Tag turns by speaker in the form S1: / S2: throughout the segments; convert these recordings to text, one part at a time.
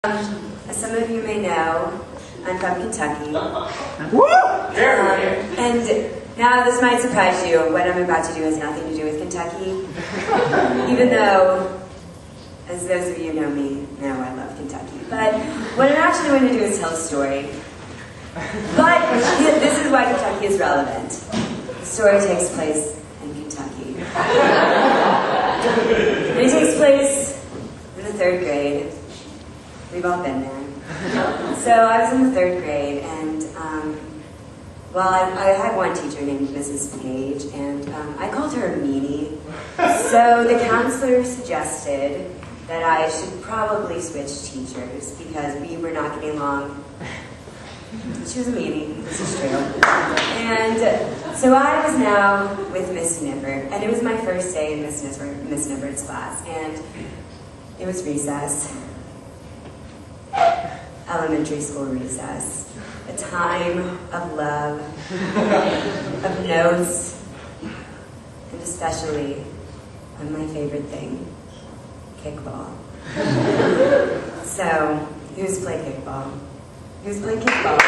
S1: As some of you may know, I'm from Kentucky. And now this might surprise you. What I'm about to do has nothing to do with Kentucky. Even though, as those of you know me, know I love Kentucky. But what I'm actually going to do is tell a story. But this is why Kentucky is relevant. The story takes place in Kentucky. And it takes place in the 3rd grade. We've all been there. So I was in the 3rd grade, and I had one teacher named Mrs. Page, and I called her a meanie. So the counselor suggested that I should probably switch teachers because we were not getting along. She was a meanie, this is true. And so I was now with Miss Nippert, and it was my first day in Miss Nippert's class, and it was recess. Elementary school recess. A time of love, of notes, and especially of my favorite thing, kickball. So, who's played kickball? Who's played kickball?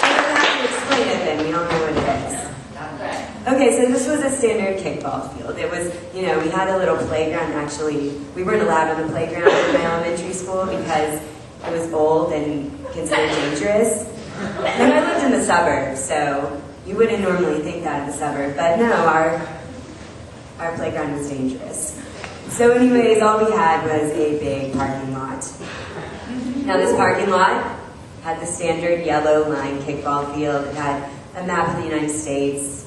S1: I don't have to explain it then, we all know what it is. Okay, so this was a standard kickball field. It was, we had a little playground. Actually, we weren't allowed on the playground in my elementary school because it was old and considered dangerous. And I lived in the suburbs, so you wouldn't normally think that in the suburb. But no, our playground was dangerous. So anyways, all we had was a big parking lot. Now this parking lot had the standard yellow line kickball field. It had a map of the United States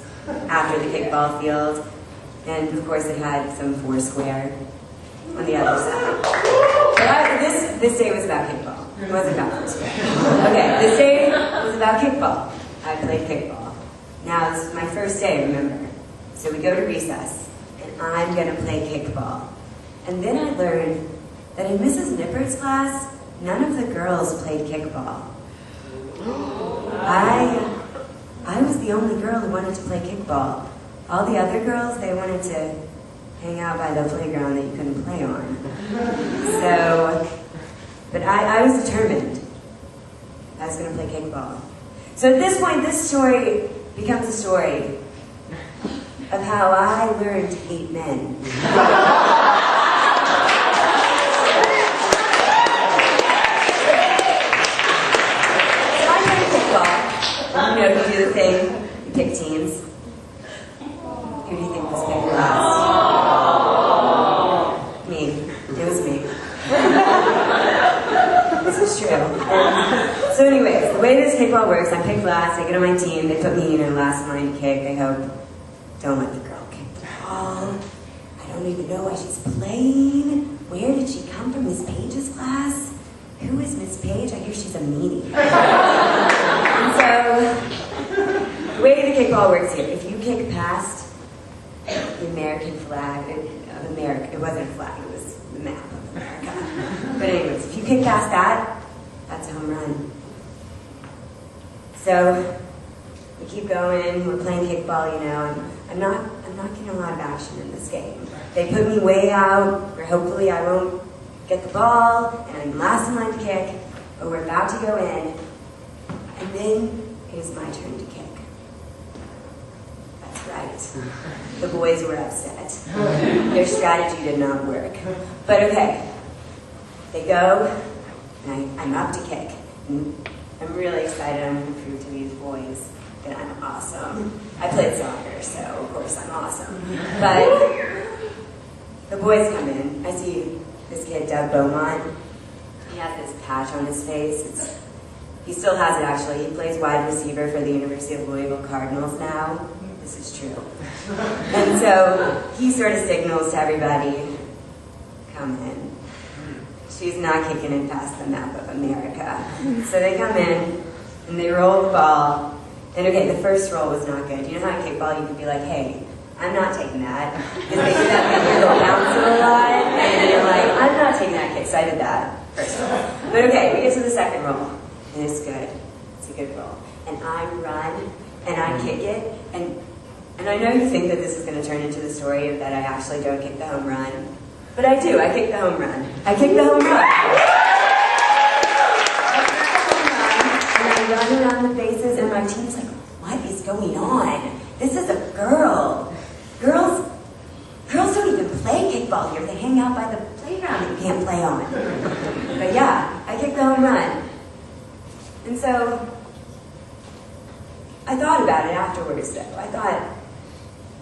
S1: after the kickball field, and of course it had some Foursquare on the other side. But this day was about kickball. It wasn't about Foursquare. Okay, this day was about kickball. I played kickball. Now this is my first day, remember. So we go to recess, and I'm gonna play kickball. And then I learned that in Mrs. Nippert's class, none of the girls played kickball. I was the only girl who wanted to play kickball. All the other girls, they wanted to hang out by the playground that you couldn't play on. But I was determined. I was going to play kickball. So at this point, this story becomes a story of how I learned to hate men. You do the thing, you pick teams. Who do you think was picked last? Me. It was me. This is true. So anyways, the way this kickball works, I pick last, I get on my team, they put me, last in line to kick. I hope, don't let the girl kick the ball. I don't even know why she's playing. Where did she come from? Miss Page's class? Who is Miss Page? I hear she's a meanie. And so, the way the kickball works here, if you kick past the American flag of America, it wasn't a flag, it was the map of America. But anyways, if you kick past that, that's a home run. So, we keep going, we're playing kickball, and I'm not getting a lot of action in this game. They put me way out, where hopefully I won't get the ball, and I'm last in line to kick, but we're about to go in, and then it is my turn to kick. That's right. The boys were upset. Their strategy did not work. But okay, they go, and I'm up to kick. And I'm really excited. I'm going to prove to these boys that I'm awesome. I played soccer, so of course I'm awesome. But the boys come in. I see this kid, Doug Beaumont. He has this patch on his face. He still has it, actually. He plays wide receiver for the University of Louisville Cardinals now. This is true. And so he sort of signals to everybody, come in. She's not kicking it past the map of America. So they come in, and they roll the ball. And okay, the first roll was not good. You know how in kickball you could be like, hey, I'm not taking that. Because they do that thing where they'll bounce it a lot, and you're like, I'm not taking that kick. So I did that first roll. But okay, we get to the second roll. And it's good. It's a good roll. And I run, and I kick it, and I know you think that this is going to turn into the story that I actually don't kick the home run, But I do. I kick the home run. I kick the home run. And I run around the bases, and my team's like, what is going on? This is a girl. Girls don't even play kickball here. They hang out by the playground that you can't play on. But yeah, I kicked the home run. And so, I thought about it afterwards, though. I thought,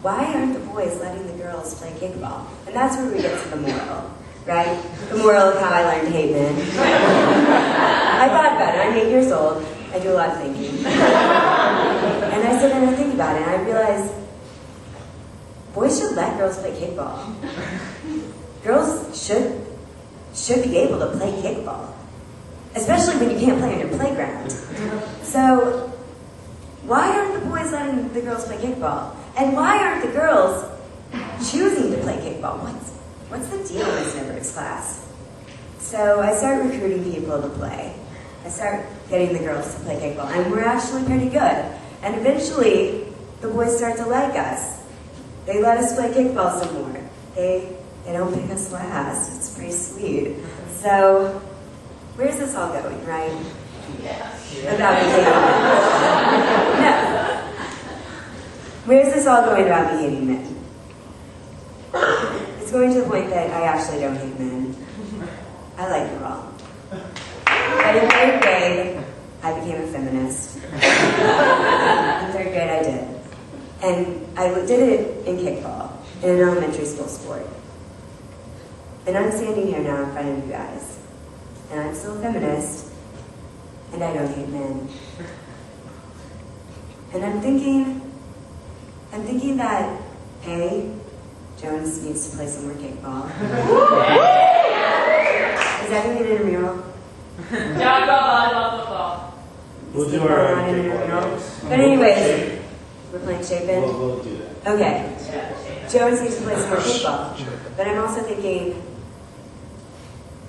S1: why aren't the boys letting the girls play kickball? And that's where we get to the moral, right? The moral of how I learned to hate men. I thought about it. I'm 8 years old. I do a lot of thinking. And I sit there and I think about it, and I realized, boys should let girls play kickball. Girls should be able to play kickball. Especially when you can't play on your playground. So, why aren't the boys letting the girls play kickball? And why aren't the girls choosing to play kickball? What's the deal in this Snowbirds class? So I start recruiting people to play. I start getting the girls to play kickball, and we're actually pretty good. And eventually, the boys start to like us. They let us play kickball some more. They don't pick us last. It's pretty sweet. So, where's this all going, right? About me hating men. No. Where's this all going about me hating men? It's going to the point that I actually don't hate men. I like them all. But in 3rd grade, I became a feminist. In 3rd grade, I did. And I did it in kickball, in an elementary school sport. And I'm standing here now in front of you guys. And I'm still a feminist, and I don't hate men. And I'm thinking that, A, Jones needs to play some more kickball. Is that going to be an intramural?
S2: Yeah, volleyball, football.
S3: We'll do our own kickball.
S1: But anyways, we're playing shape-in?
S3: We'll do that.
S1: Okay. Jones needs to play some more kickball. But I'm also thinking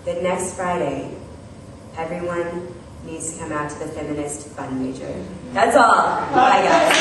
S1: that next Friday, everyone needs to come out to the feminist fundraiser. That's all. Bye, guys.